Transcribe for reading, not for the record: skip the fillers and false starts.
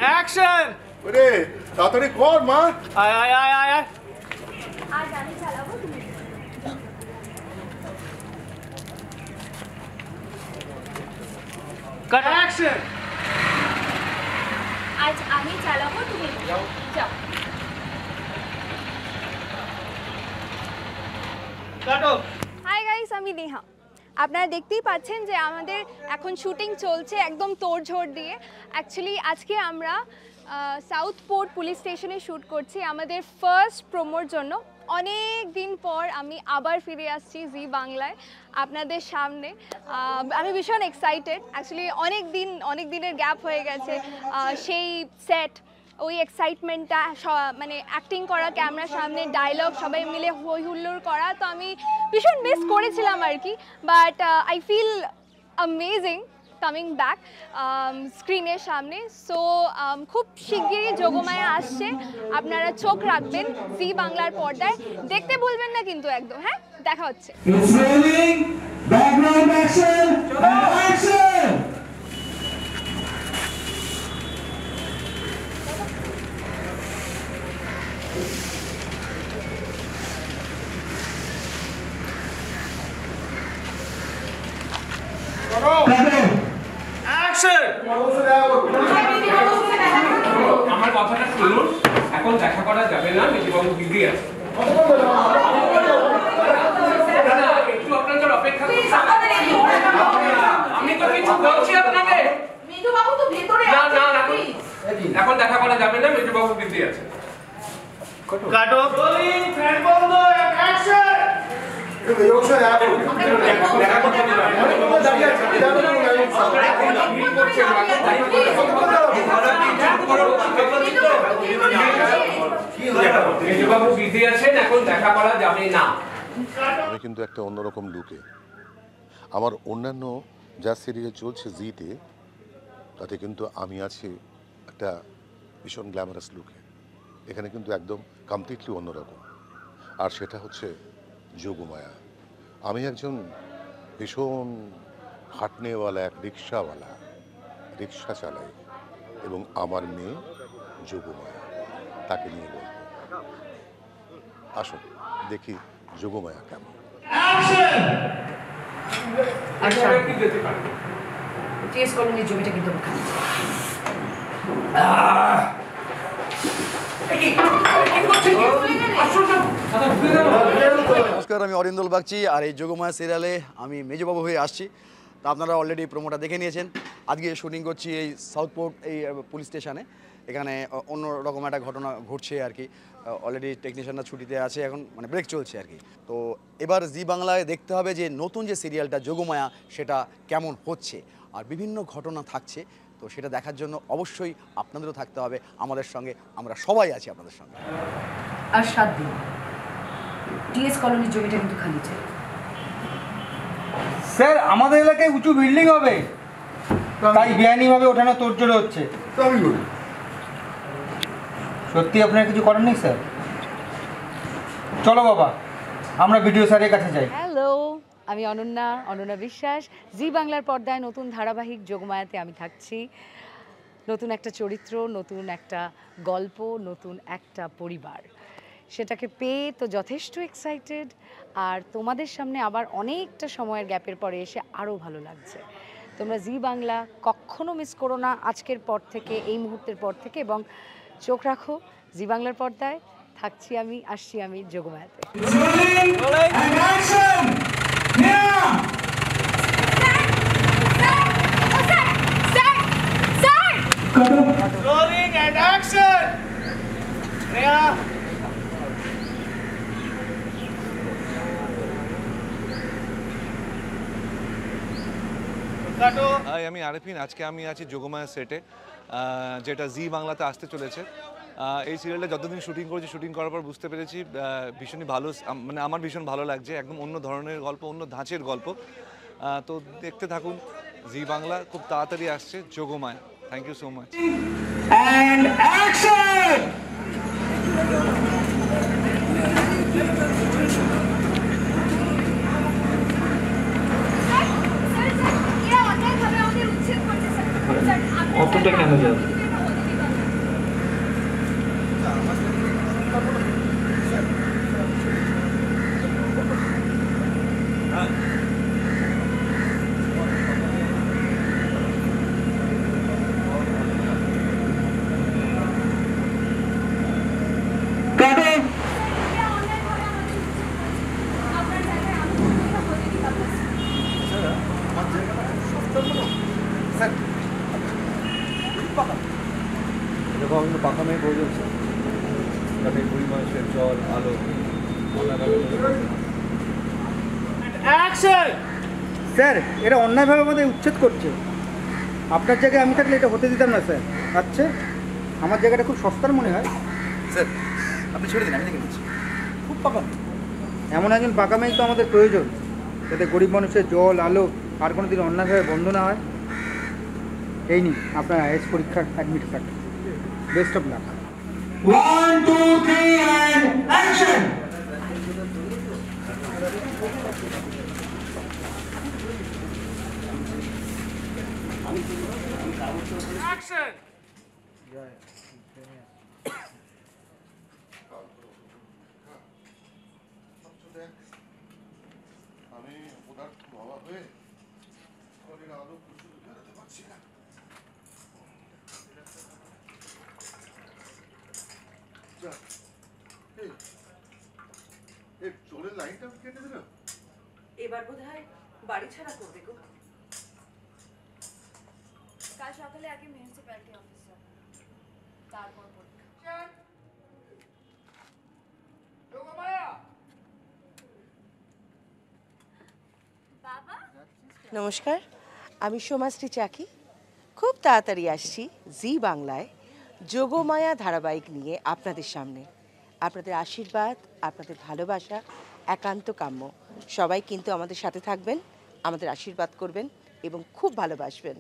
Action! ওরে তাড়াতাড়ি কর মা। আয় আয় আয় আয় আয়। আর গাড়ি চালাবো তুমি। কাট অ্যাকশন! আজ আমি চালাবো তুমি যাও। কাটো। হাই গাইস, আমি নেহা। আপনারা দেখতেই পাচ্ছেন যে আমাদের এখন শুটিং চলছে একদম তোড়ঝোড় দিয়ে। অ্যাকচুয়ালি আজকে আমরা সাউথ পোর্ট পুলিশ স্টেশনে শ্যুট করছি আমাদের ফার্স্ট প্রোমোর জন্য। অনেক দিন পর আমি আবার ফিরে আসছি জি বাংলায় আপনাদের সামনে। আমি ভীষণ এক্সাইটেড। অ্যাকচুয়ালি অনেক দিনের গ্যাপ হয়ে গেছে। সেই সেট, ওই এক্সাইটমেন্টটা, মানে অ্যাক্টিং করা, ক্যামেরার সামনে ডায়লগ, সবাই মিলে হই হুল্লোড় করা, তো আমি ভীষণ মিস করেছিলাম আর কি। But I feel amazing coming back স্ক্রিনের সামনে। সো খুব শিগগিরই যোগমায়া আসছে, আপনারা চোখ রাখবেন জি বাংলার পর্দায়। দেখতে ভুলবেন না কিন্তু একদম। হ্যাঁ, দেখা হচ্ছে। অ্যাকশন! আমার কথাটা শুনুন, এখন দেখা করা যাবে না, মেজবাবু বিজি আছে। একটু আপনাদের অপেক্ষা করুন। আমি তো কিছু বলছি আপনাকে। মিঠুবাবু তো ভেতরে না আছে। না না, এখন দেখা করা যাবে না, মেজবাবু বিজি আছে। কাটো। রোলিং, ফ্রেন্ড বন্ধ, অ্যাকশন! মেজবাবু বিজি আছেন, এখন দেখা করা যাবে না। আমি কিন্তু একটা অন্যরকম লুকে, আমার অন্যান্য যা সিরিয়াল চলছে জিতে, তাতে কিন্তু আমি আছি একটা ভীষণ গ্ল্যামারাস লুকে। এখানে কিন্তু একদম কমপ্লিটলি অন্যরকম, আর সেটা হচ্ছে যোগমায়া। আমি একজন ভীষণ খাটনেওয়ালা এক রিক্সাওয়ালা, রিক্সা চালাই, এবং আমার মেয়ে যোগমায়া, তাকে নিয়ে গল্প। আসুন দেখি যোগমায়া কেমন। কি যেতে পারে? টিএস কলোনির জমিটা কিন্তু ওখানে। নমস্কার, আমি অরিন্দল বাগচি, আর এই যোগমায়া সিরিয়ালে আমি মেজবাবু হয়ে আসছি। তা আপনারা অলরেডি প্রোমোটা দেখে নিয়েছেন। আজকে শুটিং করছি এই সাউথপোর্ট এই পুলিশ স্টেশনে। এখানে অন্য রকম একটা ঘটনা ঘটছে আর কি। অলরেডি টেকনিশিয়ানরা ছুটিতে আছে, এখন মানে ব্রেক চলছে আর কি। তো এবার জি বাংলায় দেখতে হবে যে নতুন যে সিরিয়ালটা যোগমায়া সেটা কেমন হচ্ছে, আর বিভিন্ন ঘটনা থাকছে। তো সেটা দেখার জন্য অবশ্যই আপনাদেরও থাকতে হবে আমাদের সঙ্গে। আমরা সবাই আছি আপনাদের সঙ্গে। আর 7 দিন টিএস কলোনির জমিটা কিন্তু খালি চাই। স্যার, আমাদের এলাকায় উঁচু বিল্ডিং হবে, তাই বেআইনিভাবে ওঠানো তোড়জোড় হচ্ছে। সত্যি আপনার কিছু করেন নেই স্যার? চলো বাবা, আমরা ভিডিও স্যারের কাছে যাই। হ্যালো, আমি অনন্যা বিশ্বাস। জি বাংলার পর্দায় নতুন ধারাবাহিক যোগমায়াতে আমি থাকছি। নতুন একটা চরিত্র, নতুন একটা গল্প, নতুন একটা পরিবার, সেটাকে পেয়ে তো যথেষ্ট এক্সাইটেড। আর তোমাদের সামনে আবার অনেকটা সময়ের গ্যাপের পরে এসে আরও ভালো লাগছে। তোমরা জি বাংলা কখনো মিস করো না আজকের পর থেকে, এই মুহূর্তের পর থেকে, এবং চোখ রাখো জি বাংলার পর্দায়। আসছি আমি যোগমায়াতে। Rolling and action! নেহা, কাটো। হাই, আমি আরেফিন। আজকে আমি আছি যোগমায়া সেটে, যেটা জি বাংলাতে আসতে চলেছে। এই সিরিয়ালটা যতদিন শুটিং করেছি, শুটিং করার পর বুঝতে পেরেছি ভীষণই ভালো, মানে আমার ভীষণ ভালো লাগছে। একদম অন্য ধরনের গল্প, অন্য ধাঁচের গল্প। তো দেখতে থাকুন জি বাংলা, খুব তাড়াতাড়ি আসছে Yogmaya. Thank you so much. And action! অতটা কেন যাবে? দেখো কিন্তু পাখা মেয়ে বয়ে যাচ্ছে, যাতে গরিব মানুষের জল আলো অ্যাকশন! স্যার এটা অন্যায়ভাবে আমাদের উচ্ছেদ করছে। আপনার জায়গায় আমি থাকলে এটা হতে দিতাম না স্যার। আচ্ছা, আমার জায়গাটা খুব সস্তার মনে হয়। স্যার আপনি ছেড়ে দিন, আমি দেখে নিচ্ছি। খুব পাকা এমন একজন পাকা মেয়ে তো আমাদের প্রয়োজন, যাতে গরিব মানুষের জল আলো আর কোনো দিন অন্যায়ভাবে বন্ধ না হয়। এই নিন আপনার আইএস পরীক্ষার admit card. Best of luck. 1 2 3 and action! Action! আমি পদার্থ বাবা হয়ে শরীরে আলো প্রচুর বেরোতে পারছি না। এই জলের লাইনটা কেটে দিল। এবার বোধহয় বাড়ি ছাড়া করবে গো। কাল সকালে আগে মিউনিসিপ্যালিটি অফিসার, তারপর পরীক্ষা। বাবা, নমস্কার, আমি সোমাশ্রী চাকি। খুব তাড়াতাড়ি আসছি জি বাংলায় যোগমায়া ধারাবাহিক নিয়ে আপনাদের সামনে। আপনাদের আশীর্বাদ, আপনাদের ভালোবাসা একান্ত কাম্য। সবাই কিন্তু আমাদের সাথে থাকবেন, আমাদের আশীর্বাদ করবেন এবং খুব ভালোবাসবেন।